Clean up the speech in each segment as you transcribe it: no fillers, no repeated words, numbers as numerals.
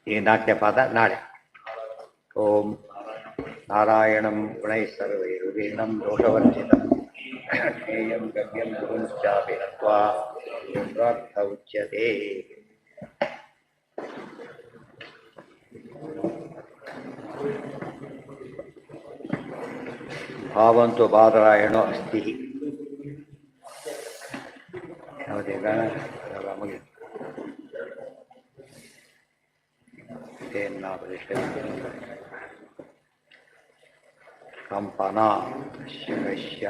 ಈ 4ನೇ ಪಾದ ನಾಳೆ. ಓಂ ನಾರಾಯಣಂ ಗುಣೈಃ ಸರ್ವೈರುದೀರ್ಣಂ ದೋಷವರ್ಜಿತಂ ಜ್ಞೇಯಂ ಗಮ್ಯಂ ಗುರುಂಶ್ಚಾಪಿ ನತ್ವಾ ರೂಢಾರ್ಥ ಉಚ್ಯತೆ. ಭಾವಂತು ಬಾದರಾಯಣೋ ಅಸ್ತಿ. ಯಾವುದೀಗ ಮುಗಿತು. ಕಂಪನ ಶಿವಶ್ಯ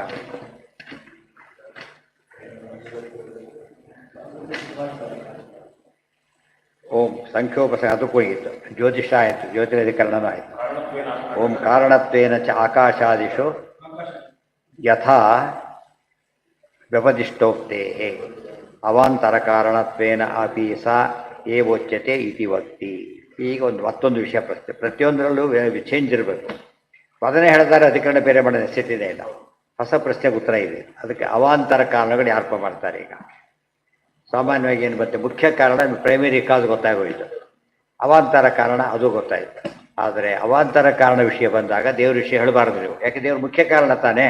ಓಂ ಸಂಖ್ಯೋಪಸ ಅದಕ್ಕೂ ಹೋಗಿತ್ತು. ಜ್ಯೋತಿಷ ಆಯಿತು, ಜ್ಯೋತಿರಧಿಕರಣನೂ ಆಯಿತು. ಓಂ ಕಾರಣತ್ವೇನ ಚ ಆಕಾಶಾದಿಷು ಯಥಾ ವ್ಯಪದಿಷ್ಟೋಕ್ತೇ ಅವಾಂತರ ಕಾರಣತ್ವೇನ ಅಪಿ ಸಾ ಏವೋಚ್ಯತೆ ಇತಿ ವಕ್ತಿ. ಈಗ ಮತ್ತೊಂದು ವಿಷಯ ಪ್ರಶ್ನೆ, ಪ್ರತಿಯೊಂದರಲ್ಲೂ ಚೇಂಜ್ ಇರಬೇಕು. ಅದನ್ನೇ ಹೇಳಿದ್ದಾರೆ, ಅಧಿಕರಣ ಬೇರೆ ಮಾಡೋ ನೆಸಿಟಿನೇ ಇಲ್ಲ. ಹೊಸ ಪ್ರಶ್ನೆಗೆ ಉತ್ತರ ಇದೆ. ಅದಕ್ಕೆ ಅವಾಂತರ ಕಾರಣಗಳು ಯಾರ್ಪ ಮಾಡ್ತಾರೆ. ಈಗ ಸಾಮಾನ್ಯವಾಗಿ ಏನು ಬರುತ್ತೆ, ಮುಖ್ಯ ಕಾರಣ ಪ್ರೈಮರಿ ಕಾಸ್ ಗೊತ್ತಾಗೋಯಿತು, ಅವಾಂತರ ಕಾರಣ ಅದು ಗೊತ್ತಾಯಿತು. ಆದರೆ ಅವಾಂತರ ಕಾರಣ ವಿಷಯ ಬಂದಾಗ ದೇವ್ರ ವಿಷಯ ಹೇಳಬಾರ್ದು ನೀವು, ಯಾಕೆ ದೇವ್ರ ಮುಖ್ಯ ಕಾರಣ ತಾನೇ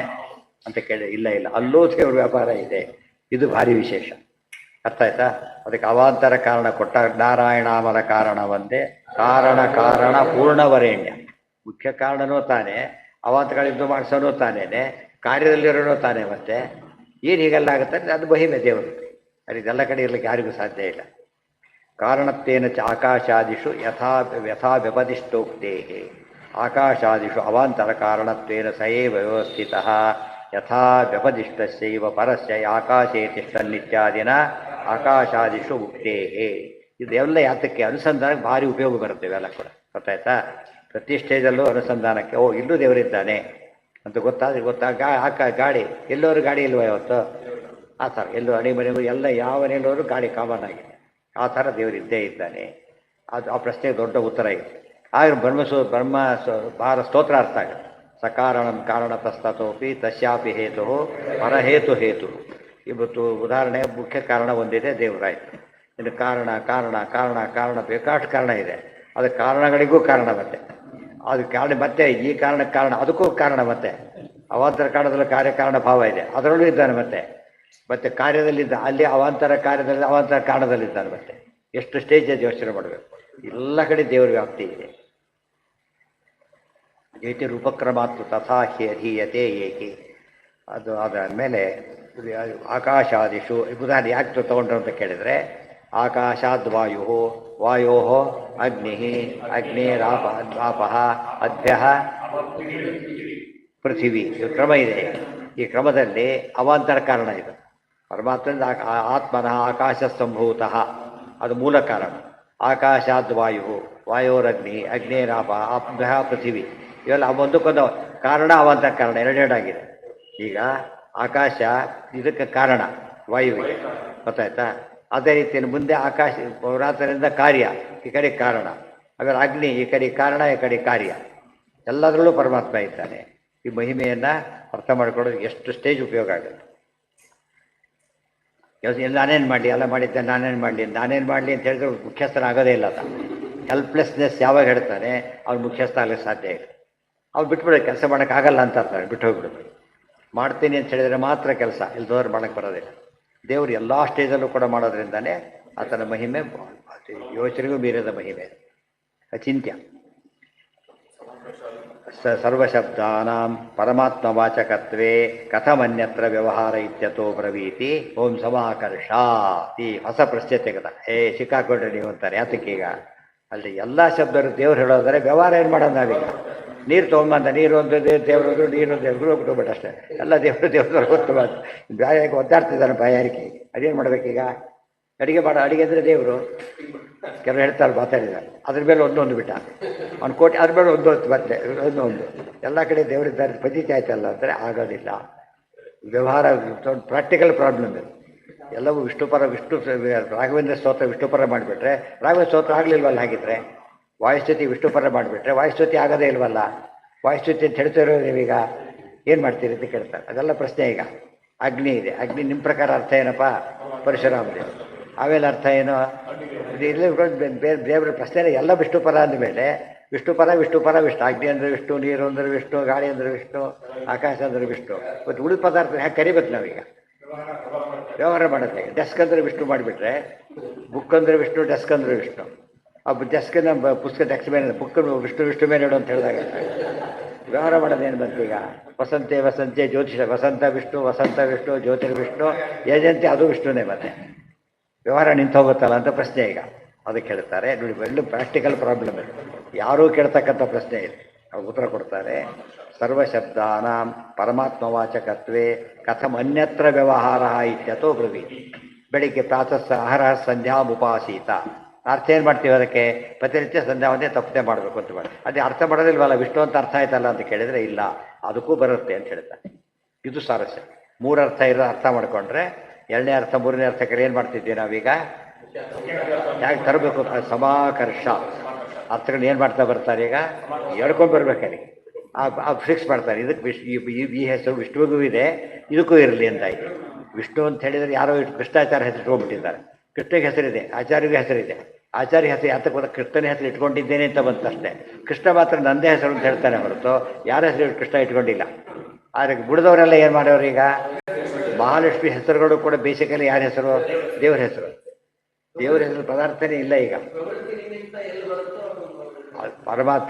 ಅಂತ ಕೇಳಿ. ಇಲ್ಲ ಅಲ್ಲೂ ದೇವ್ರ ವ್ಯಾಪಾರ ಇದೆ. ಇದು ಭಾರಿ ವಿಶೇಷ. ಅರ್ಥ ಆಯ್ತಾ? ಅದಕ್ಕೆ ಅವಾಂತರ ಕಾರಣ ಕೊಟ್ಟ ನಾರಾಯಣಾಮಲ ಕಾರಣ ಒಂದೇ, ಕಾರಣ ಪೂರ್ಣವರೇಣ್ಯ. ಮುಖ್ಯ ಕಾರಣನೂ ತಾನೇ, ಅವಾಂತರಗಳಿದ್ದು ಮಾಡಿಸೋನೂ ತಾನೇನೆ, ಕಾರ್ಯದಲ್ಲಿರೋನೂ ತಾನೇ. ಮತ್ತೆ ಏನು ಹೀಗೆಲ್ಲ ಆಗುತ್ತೆ ಅಂದರೆ ಅದು ಮಹಿಮೆ ದೇವರು. ಅದು ಇದೆಲ್ಲ ಕಡೆ ಇರಲಿಕ್ಕೆ ಯಾರಿಗೂ ಸಾಧ್ಯ ಇಲ್ಲ. ಕಾರಣತ್ವೇನ ಚ ಆಕಾಶಾದಿಷು ಯಥಾ ವ್ಯಪದಿಷ್ಟೋಕ್ತೇ ಆಕಾಶಾದಿಷು ಅವಾಂತರ ಕಾರಣತ್ವೇನ ಸಯೇವ ವ್ಯವಸ್ಥಿತಃ ಯಥಾ ವ್ಯಪದಿಷ್ಟಸ್ಯೈವ ಪರಸ್ಯ ಆಕಾಶೇ ತಿಷ್ಠನ್ನಿತ್ಯಾದಿನ ಆಕಾಶಾದಿಷು ಉಕ್ತೇ. ಇದೆಲ್ಲ ಯಾತಕ್ಕೆ ಅನುಸಂಧಾನಕ್ಕೆ ಭಾರಿ ಉಪಯೋಗ ಬರುತ್ತೆ. ಇವೆಲ್ಲ ಕೂಡ ಗೊತ್ತಾಯ್ತಾ? ಪ್ರತಿ ಸ್ಟೇಜಲ್ಲೂ ಅನುಸಂಧಾನಕ್ಕೆ ಓ ಇಲ್ಲೂ ದೇವರಿದ್ದಾನೆ ಅಂತ ಗೊತ್ತಾಗ ಗಾಡಿ ಎಲ್ಲರೂ ಗಾಡಿ ಇಲ್ವ ಇವತ್ತು? ಆ ಥರ ಎಲ್ಲೂ ಅಡಿ ಮನೆಗೂ ಎಲ್ಲ ಯಾವನೆಲ್ಲರೂ ಗಾಡಿ ಕಾಮನ್ ಆಗಿದೆ. ಆ ಥರ ದೇವರಿದ್ದೇ ಇದ್ದಾನೆ. ಅದು ಆ ಪ್ರಶ್ನೆಗೆ ದೊಡ್ಡ ಉತ್ತರ ಇದೆ. ಆಗ ಬ್ರಹ್ಮ ಭಾರ ಸ್ತೋತ್ರ ಅರ್ಥ ಆಗುತ್ತೆ. ಸಕಾರಣಂ ಕಾರಣತಸ್ತತೋಪಿ ತಸ್ಯಾಪಿ ಹೇತು ಪರಹೇತು. ಇವತ್ತು ಉದಾಹರಣೆ ಮುಖ್ಯ ಕಾರಣ ಒಂದಿದೆ, ದೇವರಾಯಿತು. ಇನ್ನು ಕಾರಣ ಬೇಕಾಷ್ಟು ಕಾರಣ ಇದೆ. ಅದು ಕಾರಣಗಳಿಗೂ ಕಾರಣ ಮತ್ತೆ ಅದು ಕಾರಣ ಮತ್ತೆ ಈ ಕಾರಣಕ್ಕೆ ಕಾರಣ ಅದಕ್ಕೂ ಕಾರಣ ಮತ್ತೆ ಅವಾಂತರ ಕಾರಣದಲ್ಲಿ ಕಾರ್ಯಕಾರಣ ಭಾವ ಇದೆ, ಅದರಲ್ಲೂ ಇದ್ದಾನೆ. ಮತ್ತೆ ಕಾರ್ಯದಲ್ಲಿದ್ದ ಅಲ್ಲಿ ಅವಾಂತರ ಕಾರ್ಯದಲ್ಲಿ ಅವಾಂತರ ಕಾರಣದಲ್ಲಿದ್ದಾನೆ. ಮತ್ತೆ ಎಷ್ಟು ಸ್ಟೇಜ್ ಅದು ಯೋಚನೆ ಮಾಡಬೇಕು. ಎಲ್ಲ ಕಡೆ ದೇವರ ವ್ಯಾಪ್ತಿ ಇದೆ. ಏತಿ ರೂಪಕ್ರಮಾತ್ತು ತಥಾ ಹೀಯತೆ ಏಕೆ. ಅದು ಅದಾದಮೇಲೆ ಆಕಾಶಾದಿಷು ಉದಾಹರಣೆ ಯಾಕೆ ತಗೊಂಡ್ರು ಅಂತ ಕೇಳಿದರೆ, ಆಕಾಶಾದ್ ವಾಯೋ ಅಗ್ನಿರಾಪ ಅದ್ಭ್ಯ ಪೃಥಿವಿ. ಇದು ಕ್ರಮ ಇದೆ. ಈ ಕ್ರಮದಲ್ಲಿ ಅವಾಂತರ ಕಾರಣ ಇದು. ಪರಮಾತ್ಮನ ಆತ್ಮನಃ ಆಕಾಶ ಸಂಭೂತಃ ಅದು ಮೂಲ ಕಾರಣ. ಆಕಾಶಾದ್ ವಾಯೋರಗ್ನಿರಾಪ ಅದ್ಭ್ಯ ಪೃಥಿವಿ ಇವೆಲ್ಲ ಒಂದಕ್ಕೊಂದು ಕಾರಣ, ಅವಾಂತರ ಕಾರಣ ಎರಡೆರಡಾಗಿದೆ. ಈಗ ಆಕಾಶ ಇದಕ್ಕೆ ಕಾರಣ ವಾಯುವಿಗೆ, ಗೊತ್ತಾಯ್ತಾ? ಅದೇ ರೀತಿಯಲ್ಲಿ ಮುಂದೆ ಆಕಾಶ ಪುರಾತನದಿಂದ ಕಾರ್ಯ, ಈ ಕಡೆ ಕಾರಣ. ಆಮೇಲೆ ಅಗ್ನಿ ಈ ಕಡೆ ಕಾರಣ, ಈ ಕಡೆ ಕಾರ್ಯ. ಎಲ್ಲದರಲ್ಲೂ ಪರಮಾತ್ಮ ಇದ್ದಾನೆ. ಈ ಮಹಿಮೆಯನ್ನು ಅರ್ಥ ಮಾಡ್ಕೊಳ್ಳೋದು ಎಷ್ಟು ಸ್ಟೇಜ್ ಉಪಯೋಗ ಆಗುತ್ತೆ. ನಾನೇನು ಮಾಡಲಿ, ಎಲ್ಲ ಮಾಡಿದ್ದೆ ನಾನೇನು ಮಾಡಲಿ ಅಂತ ಹೇಳಿದ್ರೆ ಮುಖ್ಯಸ್ಥನ ಆಗೋದೇ ಇಲ್ಲ. ಹೆಲ್ಪ್ಲೆಸ್ನೆಸ್ ಯಾವಾಗ ಹೇಳ್ತಾನೆ ಅವ್ನು ಮುಖ್ಯಸ್ಥ ಆಗಲಿಕ್ಕೆ ಸಾಧ್ಯ ಇಲ್ಲ. ಅವ್ನು ಬಿಟ್ಬಿಡೋದು, ಕೆಲಸ ಮಾಡೋಕ್ಕಾಗಲ್ಲ ಅಂತ ಅರ್ಥ, ಬಿಟ್ಟು ಹೋಗ್ಬಿಡೋದು. ಮಾಡ್ತೀನಿ ಅಂತ ಹೇಳಿದರೆ ಮಾತ್ರ ಕೆಲಸ, ಇಲ್ದೋರು ಮಾಡೋಕ್ಕೆ ಬರೋದಿಲ್ಲ. ದೇವರು ಎಲ್ಲ ಸ್ಟೇಜಲ್ಲೂ ಕೂಡ ಮಾಡೋದ್ರಿಂದಾನೇ ಆತನ ಮಹಿಮೆ ಯೋಚನೆಗೂ ಮೀರಿದ ಮಹಿಮೆ, ಅಚಿಂತ್ಯ. ಸರ್ವಶಬ್ದಾನಾಂ ಪರಮಾತ್ಮವಾಚಕತ್ವೇ ಕಥಮನ್ಯತ್ರ ವ್ಯವಹಾರ ಇತ್ಯತೋ ಬ್ರವೀತಿ. ಓಂ ಸಮಾಕರ್ಷ. ಈ ಹೊಸ ಪ್ರಶ್ನೆ ತೆಗೆದ ಸಿಕ್ಕಾಕೊಂಡ್ರೆ ನೀವು ಅಂತಾರೆ. ಯಾತಕ್ಕೀಗ ಅಲ್ಲಿ ಎಲ್ಲ ಶಬ್ದರು ದೇವ್ರು ಹೇಳೋದಾರೆ ವ್ಯವಹಾರ ಏನು ಮಾಡೋದು ನಾವೀಗ? ನೀರು ತೊಗೊಂಬಂದ, ನೀರು ಒಂದು ದೇವ್ರದ್ದು, ನೀರು ದೇವ್ರು ಹೋಗ್ಬಿಟ್ಟು ಅಷ್ಟೇ. ಎಲ್ಲ ದೇವ್ರ ಗೊತ್ತು ಮಾತು. ಬಾಯಾಗಿ ಒದ್ದಾಡ್ತಿದ್ದಾನೆ ಬಾಯಾರಿಕೆ. ಅದೇನು ಮಾಡ್ಬೇಕೀಗ? ಅಡಿಗೆ ಅಂದರೆ ದೇವರು. ಕೆಲವರು ಹೇಳ್ತಾರೆ ಮಾತಾಡಿದ್ದಾರೆ, ಅದ್ರ ಮೇಲೆ ಒಂದೊಂದು ಬಿಟ್ಟ ಅವ್ನು ಕೋಟಿ, ಅದ್ರ ಮೇಲೆ ಒಂದು ಮತ್ತೆ ಒಂದೊಂದು. ಎಲ್ಲ ಕಡೆ ದೇವರಿದ್ದಾರೆ ಪದ್ಧತಿ ಆಯ್ತಲ್ಲ ಅಂದರೆ ಆಗೋದಿಲ್ಲ. ವ್ಯವಹಾರ ಪ್ರಾಕ್ಟಿಕಲ್ ಪ್ರಾಬ್ಲಮ್ ಇದು. ಎಲ್ಲವೂ ವಿಷ್ಣು ರಾಘವೇಂದ್ರ ಸ್ತೋತ್ರ ವಿಷ್ಣುಪರ ಮಾಡಿಬಿಟ್ರೆ ರಾಘವೇಂದ್ರ ಸ್ತೋತ್ರ ಆಗಲಿಲ್ವಲ್ಲ. ಹಾಗಿದ್ರೆ ವಾಯುಸ್ತುತಿ ವಿಷ್ಣುಪರ ಮಾಡಿಬಿಟ್ರೆ ವಾಯುಸ್ತುತಿ ಆಗೋದೇ ಇಲ್ವಲ್ಲ. ವಾಯುಸ್ತುತಿ ಅಂತ ಹೇಳ್ತಿರೋ ನೀವೀಗ ಏನು ಮಾಡ್ತೀರಿ ಅಂತ ಕೇಳ್ತಾರೆ. ಅದೆಲ್ಲ ಪ್ರಶ್ನೆ. ಈಗ ಅಗ್ನಿ ಇದೆ, ಅಗ್ನಿ ನಿಮ್ಮ ಪ್ರಕಾರ ಅರ್ಥ ಏನಪ್ಪ? ಪರಶುರಾಮ ದೇವರು. ಆಮೇಲೆ ಅರ್ಥ ಏನು? ಅದು ಇಲ್ಲ ಬೇರೆ ಬೇರೆ ಪ್ರಶ್ನೆ ಎಲ್ಲ ವಿಷ್ಣುಪರ ಅಂದಮೇಲೆ ವಿಷ್ಣುಪರ ವಿಷ್ಣು ಅಗ್ನಿ ಅಂದರೆ ವಿಷ್ಣು, ನೀರು ಅಂದರೆ ವಿಷ್ಣು, ಗಾಳಿ ಅಂದರೆ ವಿಷ್ಣು, ಆಕಾಶ ಅಂದರೆ ವಿಷ್ಣು. ಮತ್ತು ಉಳಿದ ಪದಾರ್ಥ ಹ್ಯಾಕೆ ಕರಿಬೇಕು ನಾವೀಗ? ವ್ಯವಹಾರ ಮಾಡೋದು ಹೇಗೆ? ಡೆಸ್ಕ್ ಅಂದರೆ ವಿಷ್ಣು ಮಾಡಿಬಿಟ್ರೆ, ಬುಕ್ ಅಂದರೆ ವಿಷ್ಣು, ಡೆಸ್ಕ್ ಅಂದರೆ ವಿಷ್ಣು. ಆ ಡೆಸ್ಕಿನ ಪುಸ್ತಕ ಡೆಸ್ಕ್ ಮೇಲೆ ಬುಕ್ ವಿಷ್ಣು ಮೇಲೆ ಇಡು ಅಂತ ಹೇಳಿದಾಗ ವ್ಯವಹಾರ ಮಾಡೋದೇನು ಬಂತೀಗ? ವಸಂತೆ ಜ್ಯೋತಿಷ, ವಸಂತ ವಿಷ್ಣು ಜ್ಯೋತಿರ್ವಿಷ್ಣು, ಏಜೆಂತಿ ಅದು ವಿಷ್ಣುನೇ. ಮತ್ತೆ ವ್ಯವಹಾರ ನಿಂತು ಹೋಗುತ್ತಲ್ಲ ಅಂತ ಪ್ರಶ್ನೆ ಈಗ. ಅದಕ್ಕೆ ಹೇಳ್ತಾರೆ ನೋಡಿ, ಒಳ್ಳೆ ಪ್ರಾಕ್ಟಿಕಲ್ ಪ್ರಾಬ್ಲಮ್ ಇದೆ, ಯಾರೂ ಕೇಳ್ತಕ್ಕಂಥ ಪ್ರಶ್ನೆ ಇದೆ. ಅವ್ರು ಉತ್ತರ ಕೊಡ್ತಾರೆ. ಸರ್ವಶಬ್ದಾನಾಂ ಪರಮಾತ್ಮವಾಚಕತ್ವೇ ಕಥಂ ಅನ್ಯತ್ರ ವ್ಯವಹಾರ ಇತ್ಯಥೋ ಬ್ರವೀತಿ. ಬೆಳಿಗ್ಗೆ ಪ್ರಾತಃ ಆಹಾರ ಸಂಧ್ಯಾ ಉಪಾಸೀತ. ಅರ್ಥ ಏನು ಮಾಡ್ತೀವಿ ಅದಕ್ಕೆ? ಪ್ರತಿನಿತ್ಯ ಸಂಧ್ಯಾವಂದೇ ತಪ್ಪದೆ ಮಾಡಬೇಕು ಅಂತ ಮಾಡಿ. ಅದೇ ಅರ್ಥ ಮಾಡೋದಿಲ್ವಲ್ಲ, ವಿಷ್ಣು ಅಂತ ಅರ್ಥ ಆಯ್ತಲ್ಲ ಅಂತ ಕೇಳಿದರೆ ಇಲ್ಲ, ಅದಕ್ಕೂ ಬರುತ್ತೆ ಅಂತ ಹೇಳ್ತಾರೆ. ಇದು ಸಾರಸ್ಯ. ಮೂರರ್ಥ ಇರೋ ಅರ್ಥ ಮಾಡಿಕೊಂಡ್ರೆ ಎರಡನೇ ಅರ್ಥ ಮೂರನೇ ಅರ್ಥಕ್ಕೆ ಏನು ಮಾಡ್ತಿದ್ದೀವಿ ನಾವೀಗ? ಯಾಕೆ ತರಬೇಕು? ಸಮಾಕರ್ಷ ಅರ್ಥಗಳನ್ನ ಏನು ಮಾಡ್ತಾ ಬರ್ತಾರೆ ಈಗ? ಹೇಳ್ಕೊಂಡು ಬರ್ಬೇಕಾರೆ ಫಿಕ್ಸ್ ಮಾಡ್ತಾರೆ. ಇದಕ್ಕೆ ಈ ಹೆಸರು ವಿಷ್ಣುವಿಗೂ ಇದೆ, ಇದಕ್ಕೂ ಇರಲಿ ಅಂತಾಯಿತು. ವಿಷ್ಣು ಅಂತ ಹೇಳಿದರೆ ಯಾರೋ ಕೃಷ್ಣಾಚಾರ್ಯ ಹೆಸರು ಇಟ್ಕೊಂಡ್ಬಿಟ್ಟಿದ್ದಾರೆ. ಕೃಷ್ಣಗೆ ಹೆಸರಿದೆ, ಆಚಾರ್ಯಗೆ ಹೆಸರಿದೆ. ಆಚಾರ್ಯ ಹೆಸರು ಯಾತಕ್ಕೆ ಬಂದ? ಕೃಷ್ಣನ ಹೆಸರು ಇಟ್ಕೊಂಡಿದ್ದೇನೆ ಅಂತ ಬಂತಷ್ಟೇ. ಕೃಷ್ಣ ಮಾತ್ರ ನಂದೇ ಹೆಸರು ಅಂತ ಹೇಳ್ತಾನೆ ಹೊರತು ಯಾರ ಹೆಸರು ಕೃಷ್ಣ ಇಟ್ಕೊಂಡಿಲ್ಲ. ಆದರೆ ಬಿಡಿದವರೆಲ್ಲ ಏನು ಮಾಡೋರು ಈಗ? ಮಹಾಲಕ್ಷ್ಮಿ ಹೆಸರುಗಳು ಕೂಡ ಬೇಸಿಕಲಿ ಯಾರ ಹೆಸರು? ದೇವರ ಹೆಸರು. ದೇವರ ಹೆಸರು ಪದಾರ್ಥನೇ ಇಲ್ಲ ಈಗ.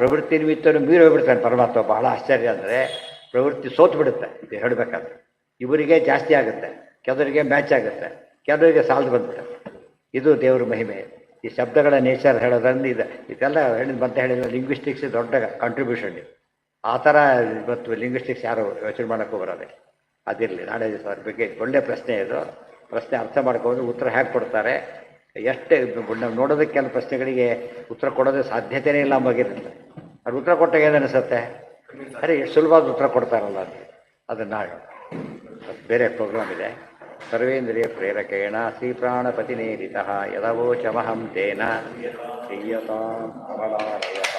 ಪ್ರವೃತ್ತಿ ನಿಮಿತ್ತನು ಮೀರಿ ಹೋಗ್ಬಿಡ್ತಾನೆ ಪರಮಾತ್ಮ. ಬಹಳ ಆಶ್ಚರ್ಯ ಅಂದರೆ ಪ್ರವೃತ್ತಿ ಸೋತು ಬಿಡುತ್ತೆ ಹೇಳಬೇಕಾದ್ರೆ. ಇವರಿಗೆ ಜಾಸ್ತಿ ಆಗುತ್ತೆ, ಕೆಲವರಿಗೆ ಮ್ಯಾಚ್ ಆಗುತ್ತೆ, ಕೆಲವರಿಗೆ ಸಾಲದು ಬಂದ್ಬಿಡುತ್ತೆ. ಇದು ದೇವ್ರ ಮಹಿಮೆ. ಈ ಶಬ್ದಗಳ ನೇಚರ್ ಹೇಳೋದ್ರಿಂದ ಇದೆಲ್ಲ ಹೇಳಿದ ಲಿಂಗ್ವಿಸ್ಟಿಕ್ಸ್ ದೊಡ್ಡ ಕಾಂಟ್ರಿಬ್ಯೂಷನ್ ಇದೆ. ಆ ಥರ ಇವತ್ತು ಲಿಂಗ್ವಿಸ್ಟಿಕ್ಸ್ ಯಾರು ಯೋಚನೆ ಮಾಡೋಕ್ಕೂ ಬರೋದೆ. ಅದಿರಲಿ, ನಾಳೆ ದಿವಸ ಅದ್ರ ಬಗ್ಗೆ ಒಳ್ಳೆಯ ಪ್ರಶ್ನೆ ಇದು. ಪ್ರಶ್ನೆ ಅರ್ಥ ಮಾಡ್ಕೊಂಡು ಉತ್ತರ ಹೇಗೆ ಕೊಡ್ತಾರೆ, ಎಷ್ಟೇ ನಾವು ನೋಡೋದಕ್ಕೆ ಕೆಲವು ಪ್ರಶ್ನೆಗಳಿಗೆ ಉತ್ತರ ಕೊಡೋದೇ ಸಾಧ್ಯತೆಯೇ ಇಲ್ಲ ಅಂಬಾಗಿರುತ್ತೆ. ಅದು ಉತ್ತರ ಕೊಟ್ಟಾಗ ಏನು ಅನಿಸುತ್ತೆ? ಅರೆ ಎಷ್ಟು ಸುಲಭವಾದ ಉತ್ತರ ಕೊಡ್ತಾರಲ್ಲ ಅಂತ. ಅದನ್ನು ನಾಳೆ ಬೇರೆ ಪ್ರೋಗ್ರಾಮ್ ಇದೆ. ಸರ್ವೇಂದ್ರಿಯ ಪ್ರೇರಕೇಣ ಶ್ರೀ ಪ್ರಾಣಪತಿನೇರಿತಃ ಯದವೋಚಮಹಂ ತೇನ ಶ್ರೀಯತಾಂ ಅಮಲಾಲಯ.